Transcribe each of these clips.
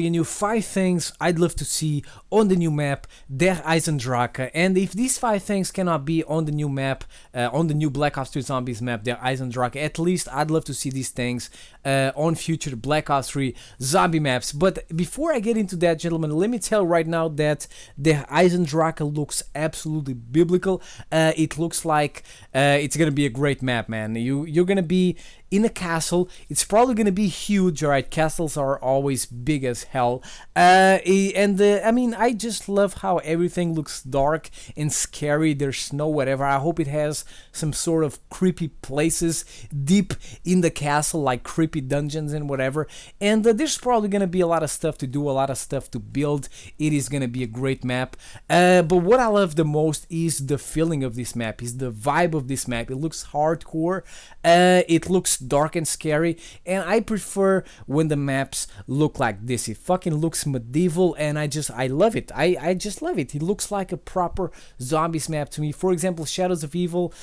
bringing you 5 things I'd love to see on the new map, Der EISENDRACHE. And if these 5 things cannot be on the new map, on the new Black Ops 3 Zombies map, Der EISENDRACHE, at least I'd love to see these things on future Black Ops 3 zombie maps. But before I get into that, gentlemen, let me tell right now that Der EISENDRACHE looks absolutely biblical. It looks like it's gonna be a great map, man. You're gonna be in a castle. It's probably gonna be huge, alright? Castles are always big as hell. I mean, I just love how everything looks dark and scary. There's snow, whatever. I hope it has some sort of creepy places deep in the castle, like creepy dungeons and whatever. And there's probably gonna be a lot of stuff to do, a lot of stuff to build. It is gonna be a great map. But what I love the most is the feeling of this map, is the vibe of this map. It looks hardcore. It looks dark and scary, and I prefer when the maps look like this. It fucking looks medieval, and I love it. I just love it. It looks like a proper zombies map to me. For example, Shadows of Evil,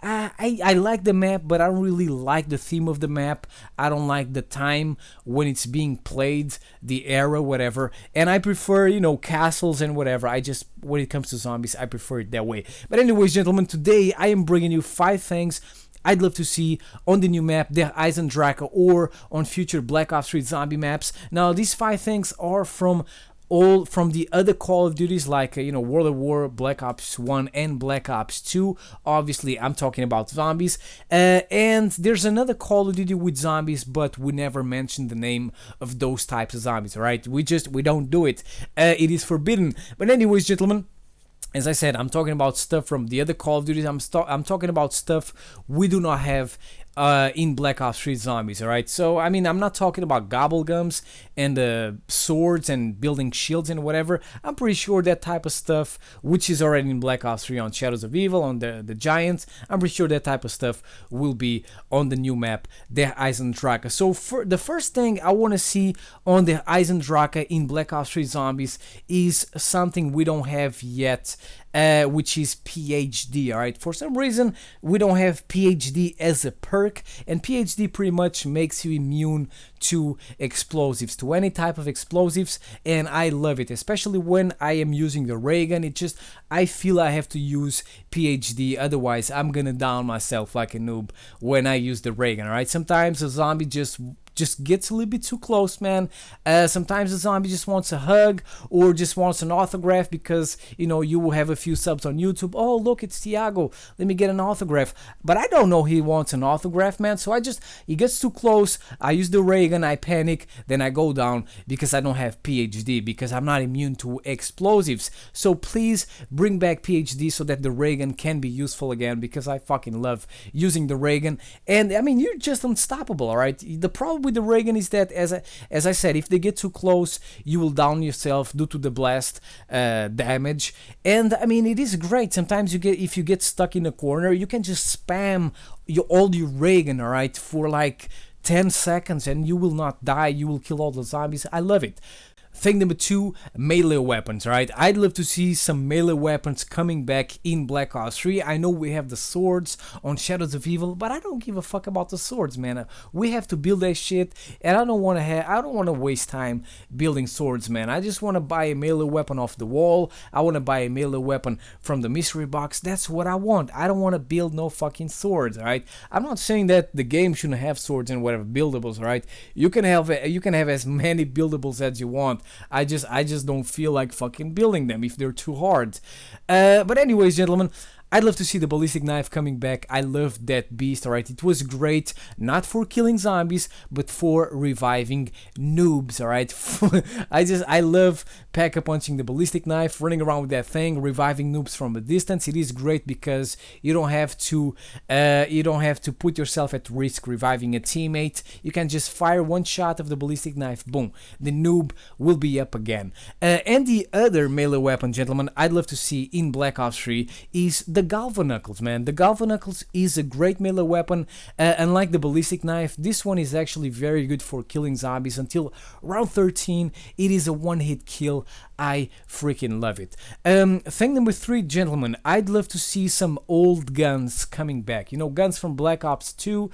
I like the map, but I don't really like the theme of the map. I don't like the time when it's being played, the era, whatever, and I prefer, you know, castles and whatever. When it comes to zombies, I prefer it that way. But anyways, gentlemen, today I am bringing you 5 things I'd love to see on the new map, Der EISENDRACHE, or on future Black Ops 3 zombie maps. Now, these 5 things are from the other Call of Duties, like you know, World at War, Black Ops 1 and Black Ops 2. Obviously I'm talking about zombies, and there's another Call of Duty with zombies, but we never mentioned the name of those types of zombies. All right, we don't do it. It is forbidden. But anyways, gentlemen, as I said, I'm talking about stuff from the other Call of Duties. I'm talking about stuff we do not have in Black Ops 3 Zombies, alright? So, I mean, I'm not talking about gobblegums and swords and building shields and whatever. I'm pretty sure that type of stuff, which is already in Black Ops 3 on Shadows of Evil, on the Giants, I'm pretty sure that type of stuff will be on the new map, Der EISENDRACHE. So, the first thing I want to see on the EISENDRACHE in Black Ops 3 Zombies is something we don't have yet, which is PhD, alright? For some reason, we don't have PhD as a perk, and PhD pretty much makes you immune to explosives, to any type of explosives, and I love it, especially when I am using the ray gun. I feel I have to use PhD, otherwise I'm gonna down myself like a noob when I use the ray gun, alright? Sometimes a zombie just gets a little bit too close, man. Sometimes the zombie just wants a hug or just wants an autograph because, you know, you will have a few subs on YouTube. Oh, look, it's Thiago. Let me get an autograph. But I don't know he wants an autograph, man. So he gets too close. I use the ray gun. I panic. Then I go down because I don't have PhD, because I'm not immune to explosives. So please bring back PhD so that the ray gun can be useful again, because I fucking love using the ray gun. And I mean, you're just unstoppable, alright? The problem with the ray gun is that, as I said, if they get too close, you will down yourself due to the blast damage. And I mean, it is great. Sometimes if you get stuck in a corner, you can just spam all your ray gun, alright, for like 10 seconds and you will not die. You will kill all the zombies. I love it. Thing number 2, melee weapons, right? I'd love to see some melee weapons coming back in Black Ops 3. I know we have the swords on Shadows of Evil, but I don't give a fuck about the swords, man. We have to build that shit, and I don't want to waste time building swords, man. I just want to buy a melee weapon off the wall. I want to buy a melee weapon from the mystery box. That's what I want. I don't want to build no fucking swords, alright? I'm not saying that the game shouldn't have swords and whatever buildables, alright? You can have as many buildables as you want. I just don't feel like fucking building them if they're too hard. But anyways, gentlemen, I'd love to see the ballistic knife coming back. I love that beast, alright? It was great, not for killing zombies, but for reviving noobs, alright? I love pack-a-punching the ballistic knife, running around with that thing, reviving noobs from a distance. It is great because you don't have to put yourself at risk reviving a teammate. You can just fire one shot of the ballistic knife, boom, the noob will be up again. And the other melee weapon, gentlemen, I'd love to see in Black Ops 3 is the GALVAKNUCKLES, man. The GALVAKNUCKLES is a great melee weapon. Unlike the ballistic knife, this one is actually very good for killing zombies. Until round 13, it is a one-hit kill. I freaking love it. Thing number 3, gentlemen, I'd love to see some old guns coming back. You know, guns from Black Ops 2,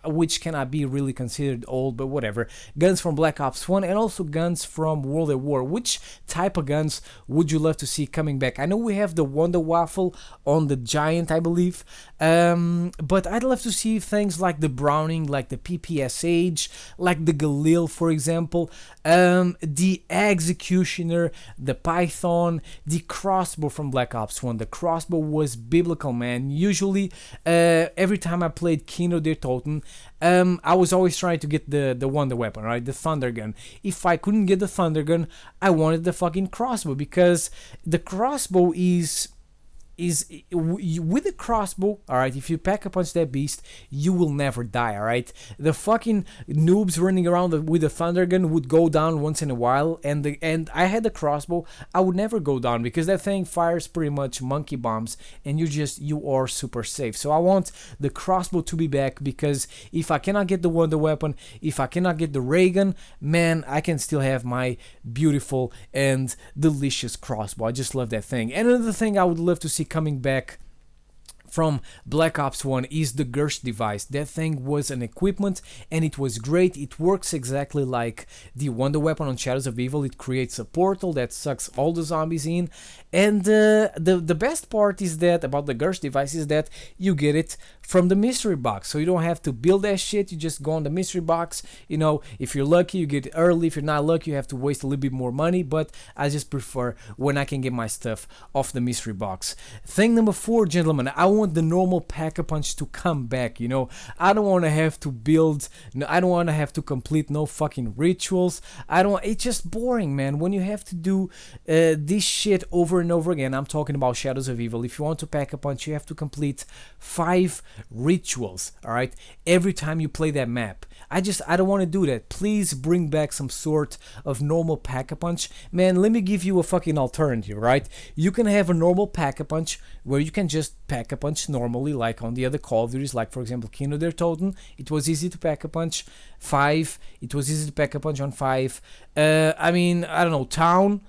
which cannot be really considered old, but whatever. Guns from Black Ops 1, and also guns from World at War. Which type of guns would you love to see coming back? I know we have the Wonder Waffle on the Giant, I believe, but I'd love to see things like the Browning, like the PPSH, like the Galil, for example, the Executioner, the Python, the crossbow from Black Ops 1. The crossbow was biblical, man. Usually, every time I played Kino der Toten, I was always trying to get the wonder weapon, right? The thunder gun. If I couldn't get the thunder gun, I wanted the fucking crossbow, because the crossbow is with the crossbow, all right, if you pack a punch that beast, you will never die, all right? The fucking noobs running around with the thunder gun would go down once in a while, and I had the crossbow, I would never go down, because that thing fires pretty much monkey bombs, and you are super safe. So I want the crossbow to be back, because if I cannot get the wonder weapon, if I cannot get the ray gun, man, I can still have my beautiful and delicious crossbow. I just love that thing. And another thing I would love to see coming back from Black Ops 1 is the GERSCH device. That thing was an equipment, and it was great. It works exactly like the wonder weapon on Shadows of Evil. It creates a portal that sucks all the zombies in, and the best part is that about the GERSCH device is that you get it from the mystery box, so you don't have to build that shit. You just go on the mystery box. You know, if you're lucky, you get it early. If you're not lucky, you have to waste a little bit more money, but I just prefer when I can get my stuff off the mystery box. Thing number 4, gentlemen, I want the normal pack-a-punch to come back. You know, I don't want to have to build, I don't want to have to complete no fucking rituals. It's just boring, man, when you have to do this shit over and over again. I'm talking about Shadows of Evil. If you want to pack-a-punch, you have to complete 5 rituals, all right, every time you play that map. I don't want to do that. Please bring back some sort of normal pack-a-punch. Man, let me give you a fucking alternative, right? You can have a normal pack-a-punch where you can just pack-a-punch normally, like on the other Call of Duties, like for example Kino der Toten. It was easy to pack-a-punch. 5, it was easy to pack-a-punch on 5. I mean, I don't know, Town,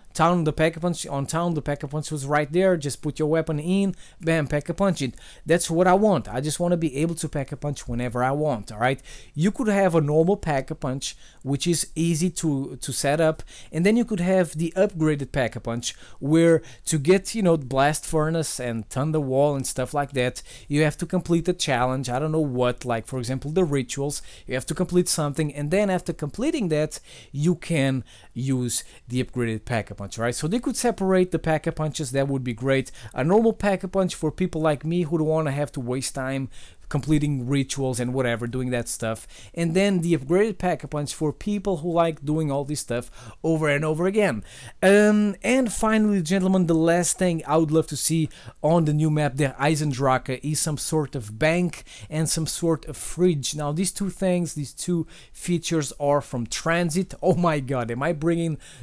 the pack-a-punch, on Town, the pack-a-punch was right there. Just put your weapon in, bam, pack-a-punch it. That's what I want. I just want to be able to pack-a-punch whenever I want, all right? You could have a normal pack-a-punch, which is easy to set up, and then you could have the upgraded pack-a-punch, where to get, you know, Blast Furnace and Thunder Wall and stuff like that, you have to complete a challenge. I don't know what, like for example the rituals. You have to complete something, and then after completing that, you can use the upgraded pack-a-punch, right? So they could separate the pack-a-punches. That would be great. A normal pack-a-punch for people like me who don't want to have to waste time completing rituals and whatever, doing that stuff, and then the upgraded pack-a-punch for people who like doing all this stuff over and over again. And finally, gentlemen, the last thing I would love to see on the new map, the EISENDRACHE, is some sort of bank and some sort of fridge. Now, these two things, these two features are from TRANZIT. Oh my god,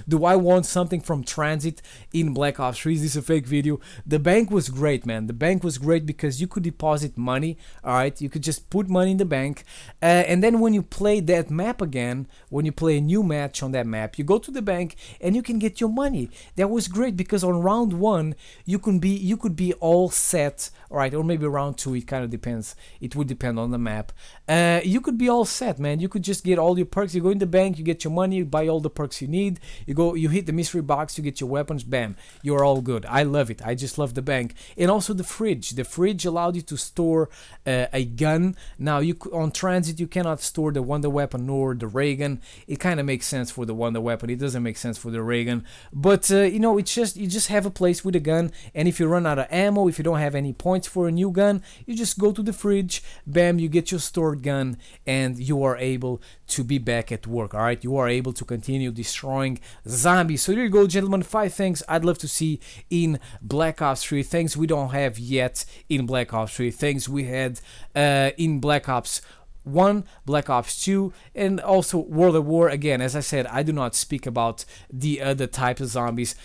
do I want something from TRANZIT in Black Ops 3? Is this a fake video? The bank was great, man. The bank was great because you could deposit money, right? You could just put money in the bank, and then when you play that map again, when you play a new match on that map, you go to the bank and you can get your money. That was great because on round 1 you could be all set, right? Or maybe round 2, it kind of depends. It would depend on the map. You could be all set, man. You could just get all your perks. You go in the bank, you get your money, you buy all the perks you need. You hit the mystery box, you get your weapons, bam, you're all good. I love it. I just love the bank. And also the fridge. The fridge allowed you to store a gun. Now on TRANZIT you cannot store the wonder weapon nor the ray gun. It kind of makes sense for the wonder weapon. It doesn't make sense for the ray gun. But you know, it's just, you just have a place with a gun, and if you run out of ammo, if you don't have any points for a new gun, you just go to the fridge, bam, you get your stored gun, and you are able to be back at work. All right, you are able to continue destroying zombies. So there you go, gentlemen. 5 things I'd love to see in Black Ops 3. Things we don't have yet in Black Ops 3. Things we had in Black Ops 1, Black Ops 2, and also World at War. Again, as I said, I do not speak about the other types of zombies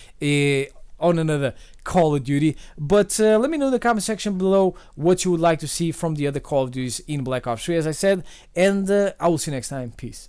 on another Call of Duty, but let me know in the comment section below what you would like to see from the other Call of Duties in Black Ops 3, as I said, and I will see you next time. Peace.